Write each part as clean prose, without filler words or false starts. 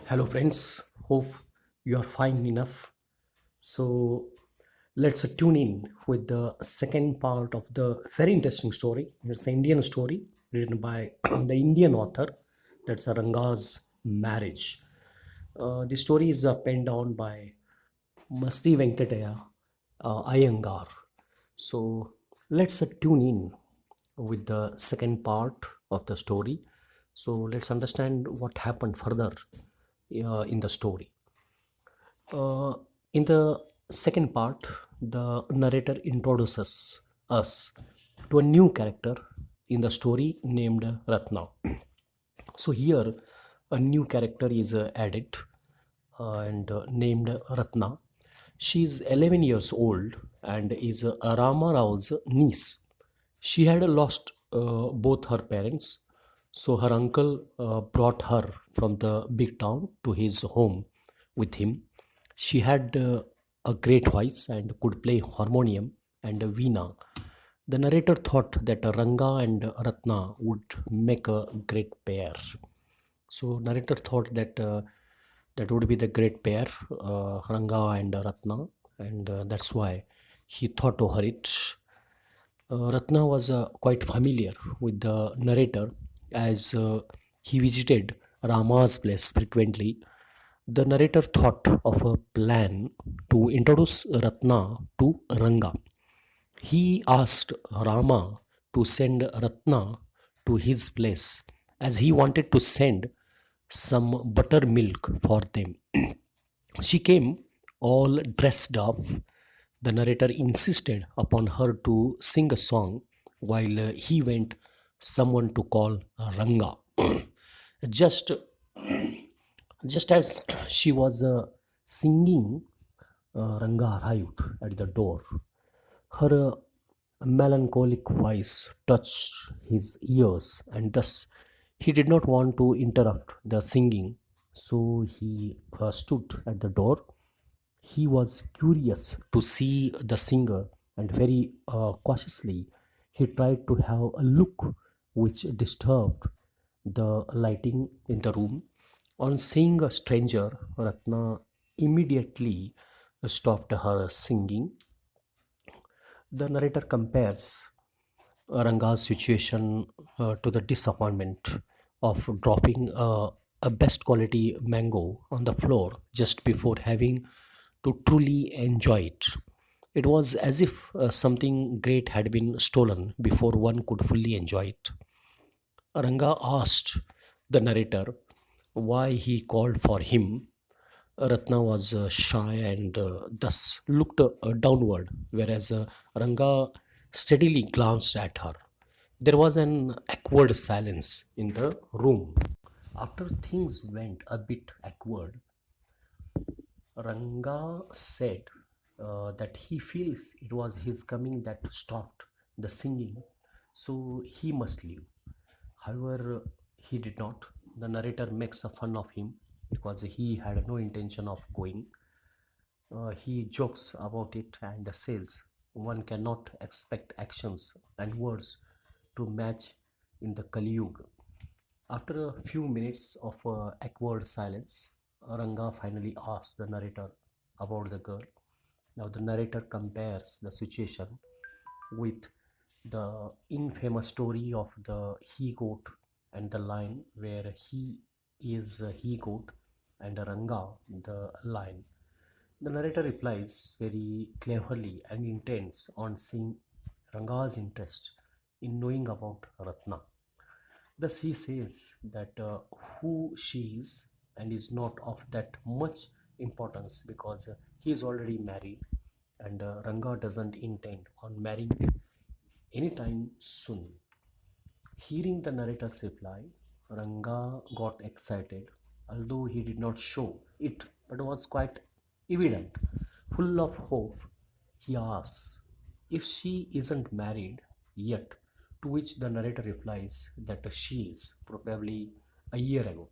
Hello, friends. Hope you are fine enough. So, let's tune in with the second part of the very interesting story. It's an Indian story written by the Indian author. That's Ranga's marriage. The story is penned down by Masti Venkataya Iyengar. So, let's tune in with the second part of the story. So, let's understand what happened further in the story. Uh, in the second part, the narrator introduces us to a new character in the story named Ratna. So, here a new character is added and named Ratna. She is 11 years old and is Rama Rao's niece. She had lost both her parents, so her uncle brought her from the big town to his home with him. She had a great voice and could play harmonium and veena. The narrator thought that Ranga and Ratna would make a great pair. So narrator thought that that would be the great pair, Ranga and Ratna, and that's why he thought over it. Ratna was quite familiar with the narrator as he visited Rama's place frequently. The narrator thought of a plan to introduce Ratna to Ranga. He asked Rama to send Ratna to his place as he wanted to send some buttermilk for them. She came all dressed up. The narrator insisted upon her to sing a song while he went someone to call Ranga. just just as she was singing, Ranga arrived at the door. Her melancholic voice touched his ears, and thus he did not want to interrupt the singing, so he stood at the door. He was curious to see the singer, and very cautiously he tried to have a look which disturbed the lighting in the room. On seeing a stranger, Ratna immediately stopped her singing. The narrator compares Ranga's situation to the disappointment of dropping a best quality mango on the floor just before having to truly enjoy it. It was as if something great had been stolen before one could fully enjoy it. Ranga asked the narrator why he called for him. Ratna was shy and thus looked downward, whereas Ranga steadily glanced at her. There was an awkward silence in the room. After things went a bit awkward, Ranga said that he feels it was his coming that stopped the singing, so he must leave. However, he did not. The narrator makes a fun of him because he had no intention of going. He jokes about it and says one cannot expect actions and words to match in the Kali Yuga. After a few minutes of awkward silence, Ranga finally asks the narrator about the girl. Now, the narrator compares the situation with the infamous story of the he goat and the lion, where he is a he goat and Ranga the lion. The narrator replies very cleverly and intends on seeing Ranga's interest in knowing about Ratna. Thus, he says that who she is and is not of that much importance because he is already married and Ranga doesn't intend on marrying anytime soon. Hearing the narrator's reply, Ranga got excited, although he did not show it, but was quite evident. Full of hope, he asks if she isn't married yet, to which the narrator replies that she is, probably a year ago.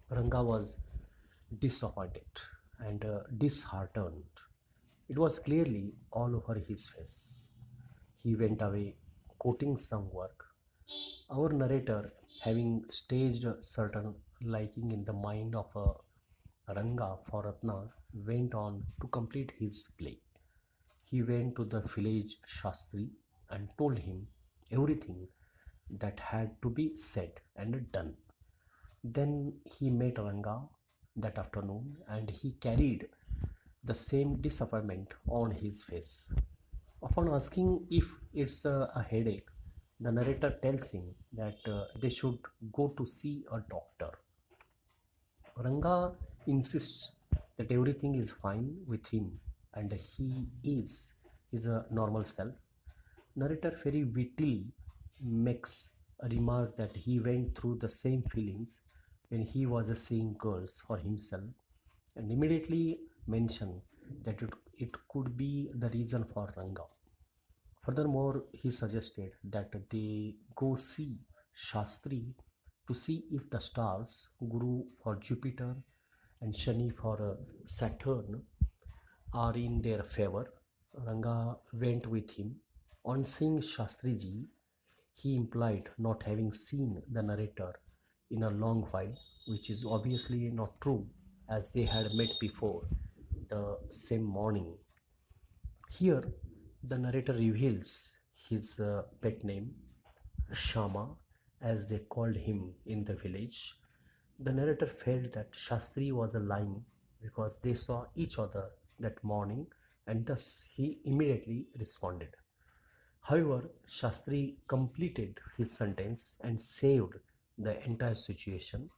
Ranga was disappointed and disheartened. It was clearly all over his face. He went away quoting some work. Our narrator, having staged certain liking in the mind of a Ranga for Ratna went on to complete his play. He went to the village Shastri and told him everything that had to be said and done. Then he met Ranga that afternoon and he carried the same disappointment on his face. Upon asking if it's a headache, the narrator tells him that they should go to see a doctor. Ranga insists that everything is fine with him and he is his normal self. Narrator very wittily makes a remark that he went through the same feelings when he was seeing girls for himself and immediately mention that it could be the reason for Ranga. Furthermore, he suggested that they go see Shastri to see if the stars, Guru for Jupiter and Shani for Saturn, are in their favor. Ranga went with him. On seeing Shastriji, he implied not having seen the narrator in a long while, which is obviously not true as they had met before the same morning. Here, the narrator reveals his pet name, Shama, as they called him in the village. The narrator felt that Shastri was lying because they saw each other that morning and thus he immediately responded. However, Shastri completed his sentence and saved the entire situation.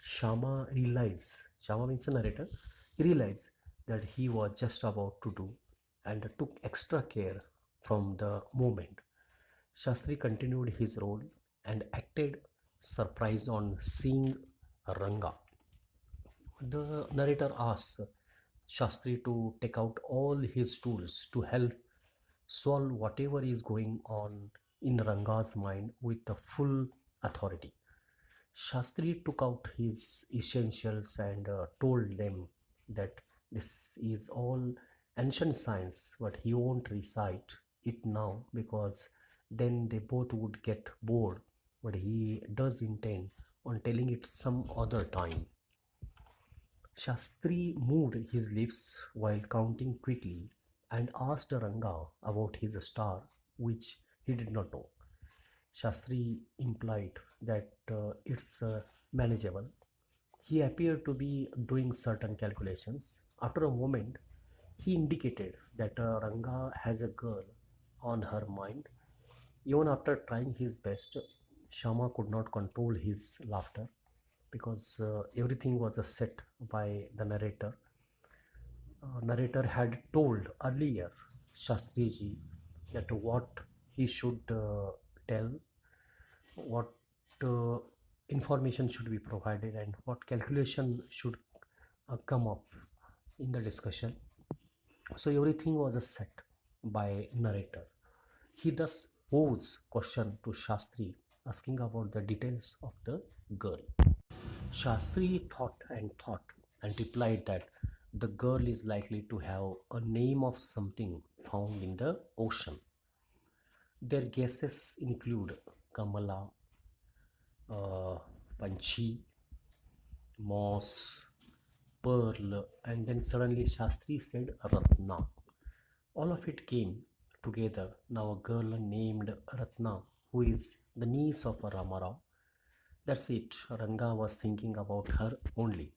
Shama means the narrator, he realized that he was just about to do and took extra care from the moment. Shastri continued his role and acted surprised on seeing Ranga. The narrator asks Shastri to take out all his tools to help solve whatever is going on in Ranga's mind with the full authority. Shastri took out his essentials and told them that this is all ancient science, but he won't recite it now because then they both would get bored. But he does intend on telling it some other time. Shastri moved his lips while counting quickly and asked Ranga about his star, which he did not know. Shastri implied that it's manageable. He appeared to be doing certain calculations. After a moment, he indicated that Ranga has a girl on her mind. Even after trying his best, Shama could not control his laughter because everything was set by the narrator. Narrator had told earlier Shastriji that what he should tell, what uh, information should be provided, and what calculation should come up in the discussion. So everything was set by narrator. He thus posed question to Shastri, asking about the details of the girl. Shastri thought and replied that the girl is likely to have a name of something found in the ocean. Their guesses include Kamala, uh, Panchi, Moss, Pearl, and then suddenly Shastri said Ratna. All of it came together. Now a girl named Ratna, who is the niece of Ramarao. That's it. Ranga was thinking about her only.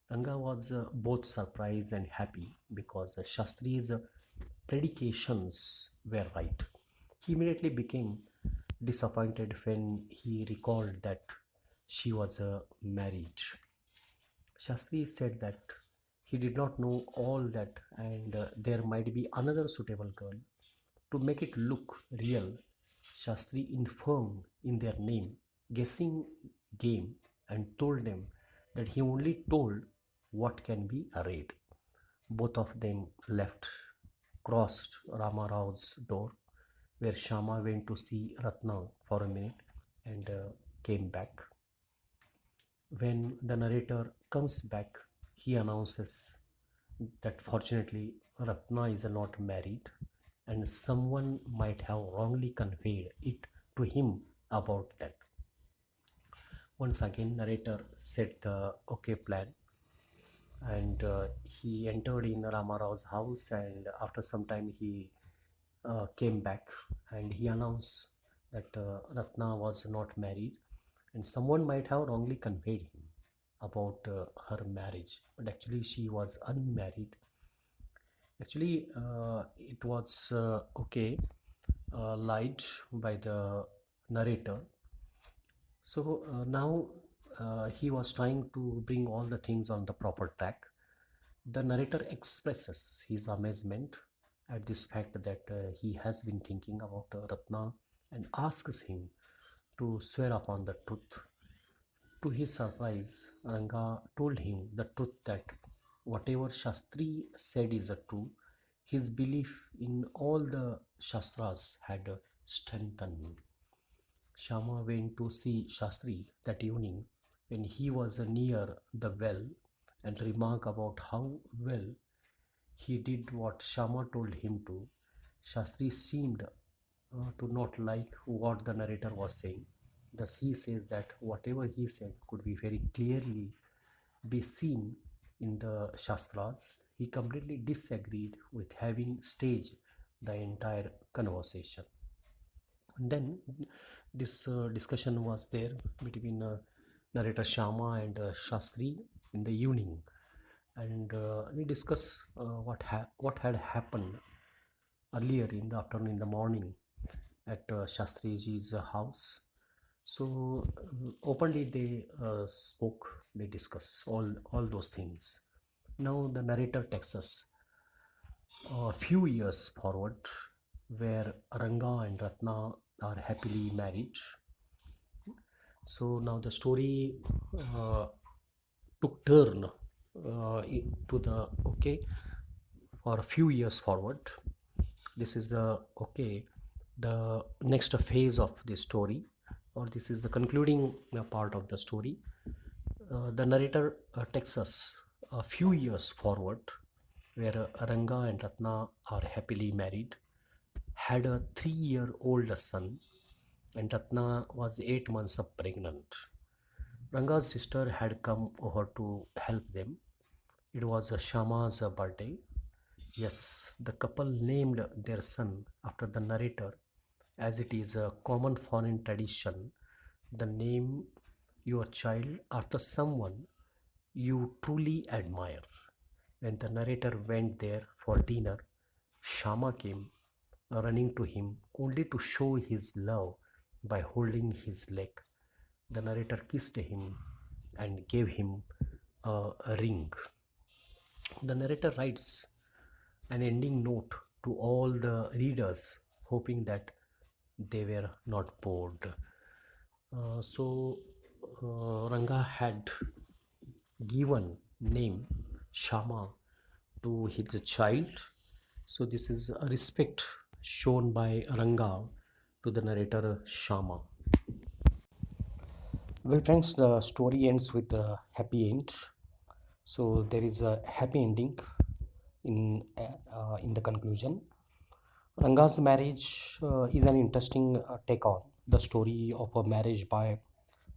Ranga was both surprised and happy because Shastri's predications were right. He immediately became disappointed when he recalled that she was married. Shastri said that he did not know all that and there might be another suitable girl. To make it look real, Shastri informed in their name, guessing game, and told them that he only told what can be read. Both of them left, crossed Rama Rao's door, where Shama went to see Ratna for a minute and came back. When the narrator comes back, he announces that fortunately Ratna is not married and someone might have wrongly conveyed it to him about that. Once again, narrator set the okay plan, and he entered in Ramarao's house. And after some time, he came back and he announced that Ratna was not married, and someone might have wrongly conveyed him about her marriage, but actually she was unmarried. Actually, it was lied by the narrator. So now he was trying to bring all the things on the proper track. The narrator expresses his amazement at this fact that he has been thinking about Ratna and asks him to swear upon the truth. To his surprise, Ranga told him the truth that whatever Shastri said is true. His belief in all the Shastras had strengthened. Shama went to see Shastri that evening when he was near the well and remarked about how well he did what Shama told him to. Shastri seemed to not like what the narrator was saying. Thus, he says that whatever he said could be very clearly be seen in the Shastras. He completely disagreed with having staged the entire conversation. And then this discussion was there between narrator Shama and Shastri in the evening, and we discuss what had happened earlier in the afternoon, in the morning, at Shastriji's house. So openly they spoke, they discuss all those things. Now the narrator takes us a few years forward, where Ranga and Ratna are happily married. So now the story uh, took turn to the okay for a few years forward. This is the next phase of the story, or this is the concluding part of the story. The narrator takes us a few years forward, where Ranga and Ratna are happily married, had a 3-year-old son, and Ratna was 8 months of pregnant. Ranga's sister had come over to help them. It was Shama's birthday. Yes, the couple named their son after the narrator, as it is a common foreign tradition. The name your child after someone you truly admire. When the narrator went there for dinner, Shama came running to him only to show his love by holding his leg. The narrator kissed him and gave him a ring. The narrator writes an ending note to all the readers, hoping that they were not bored. So Ranga had given name Shama to his child. So this is a respect shown by Ranga to the narrator Shama. Well, friends, the story ends with a happy end. So there is a happy ending in the conclusion. Ranga's marriage is an interesting take on the story of a marriage by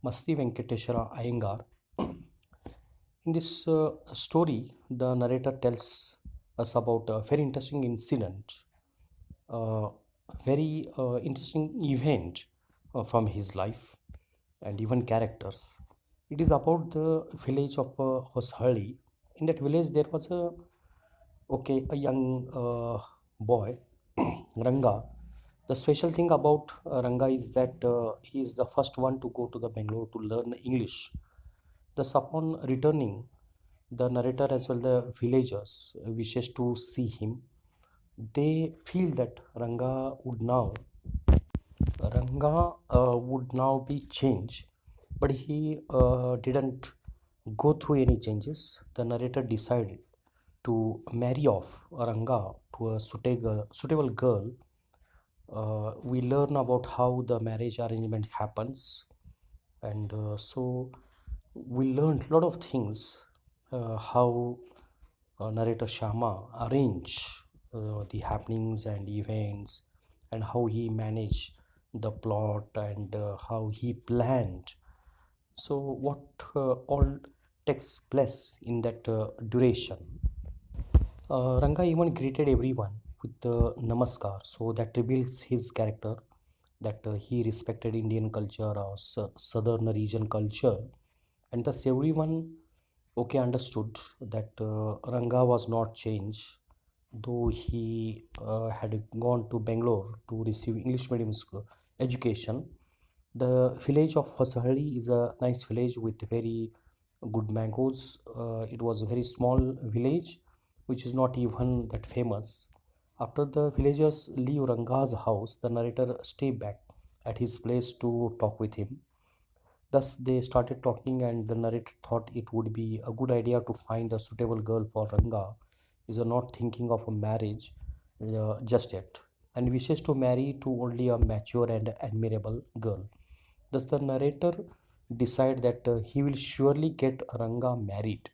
Masti Venkateshwara Iyengar. In this story, the narrator tells us about a very interesting incident, a very interesting event from his life, and even characters. It is about the village of Hoshalli. In that village, there was a young boy, Ranga. The special thing about Ranga is that he is the first one to go to the Bangalore to learn English. Thus, upon returning, the narrator as well the villagers wishes to see him. They feel that Ranga would now be changed, but he didn't go through any changes. The narrator decided to marry off Ranga to a suitable girl. We learn about how the marriage arrangement happens, and so we learned a lot of things, how narrator Shama arranged the happenings and events, and how he managed the plot, and how he planned So what all takes place in that duration? Ranga even greeted everyone with the namaskar, so that reveals his character, that he respected Indian culture or southern region culture, and thus everyone okay understood that Ranga was not changed, though he had gone to Bangalore to receive English medium school education. The village of Hosahalli is a nice village with very good mangoes. It was a very small village, which is not even that famous. After the villagers leave Ranga's house, the narrator stay back at his place to talk with him. Thus, they started talking, and the narrator thought it would be a good idea to find a suitable girl for Ranga. Is not thinking of a marriage just yet, and wishes to marry to only a mature and admirable girl. Thus, the narrator decide that he will surely get Ranga married.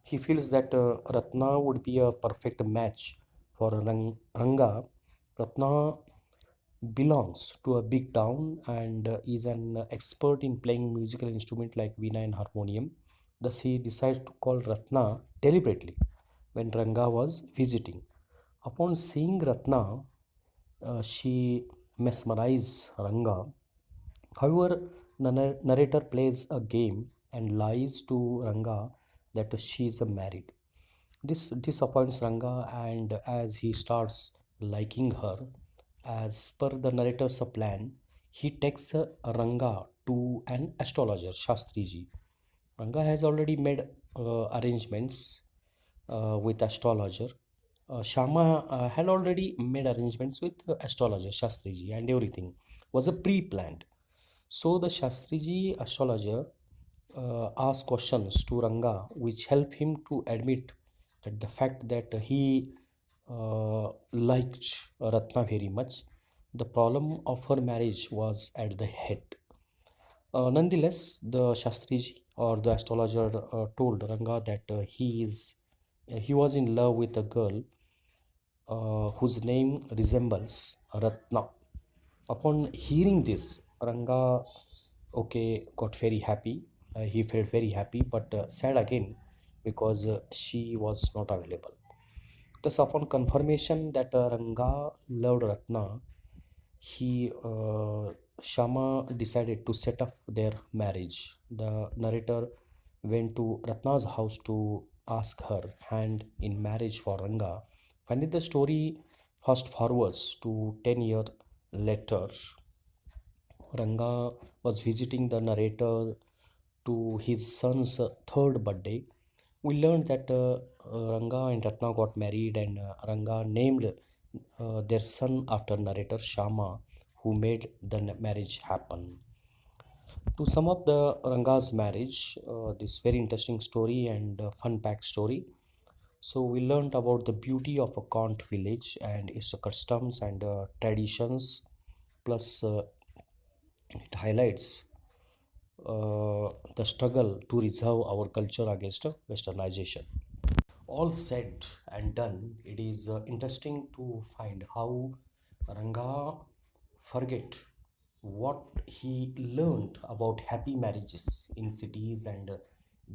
He feels that Ratna would be a perfect match for Ranga. Ratna belongs to a big town and is an expert in playing musical instrument like veena and harmonium. Thus, he decides to call Ratna deliberately when Ranga was visiting. Upon seeing Ratna, she mesmerizes Ranga. However, the narrator plays a game and lies to Ranga that she is married. This disappoints Ranga, and as he starts liking her, as per the narrator's plan, he takes Ranga to an astrologer, Shastriji. Ranga has already made arrangements with astrologer. Shama had already made arrangements with astrologer, Shastriji, and everything was a pre-planned. So the Shastriji astrologer asked questions to Ranga, which help him to admit that the fact that he liked Ratna very much. The problem of her marriage was at the head. Nonetheless, the Shastriji or the astrologer told Ranga that he was in love with a girl whose name resembles Ratna. Upon hearing this, Ranga got very happy. He felt very happy, but sad again because she was not available. Thus, upon confirmation that Ranga loved Ratna, he Shama decided to set up their marriage. The narrator went to Ratna's house to ask her hand in marriage for Ranga. Finally, the story fast forwards to 10 years later. Ranga was visiting the narrator to his son's third birthday. We learned that Ranga and Ratna got married, and Ranga named their son after narrator Shama, who made the marriage happen. To sum up the Ranga's marriage, this very interesting story and fun packed story. So we learned about the beauty of a Kant village and its customs and traditions. Plus, it highlights the struggle to reserve our culture against westernization. All said and done, it is interesting to find how Ranga forget what he learned about happy marriages in cities and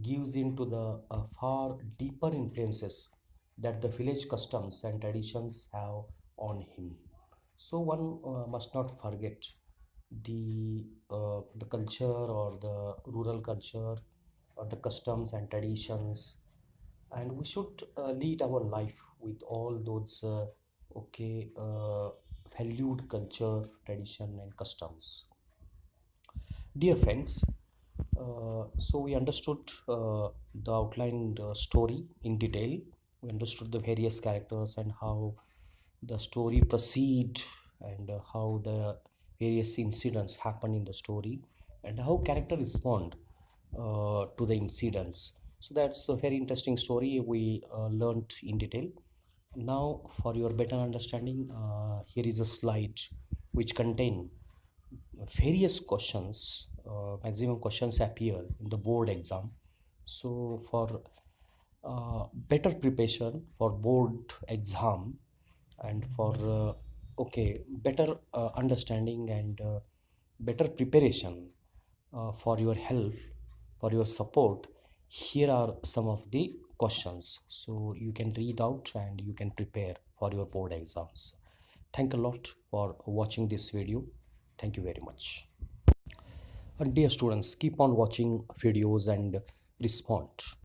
gives into the far deeper influences that the village customs and traditions have on him. So one must not forget the culture or the rural culture or the customs and traditions, and we should lead our life with all those valued culture, tradition, and customs. Dear friends, so we understood the outlined story in detail. We understood the various characters and how the story proceed, and how the various incidents happen in the story, and how character respond to the incidents. So that's a very interesting story we learned in detail. Now, for your better understanding, here is a slide which contain various questions. Maximum questions appear in the board exam. So for better preparation for board exam, and for better understanding and better preparation, for your help, for your support. Here are some of the questions so you can read out and you can prepare for your board exams. Thank a lot for watching this video. Thank you very much. And dear students, keep on watching videos and respond.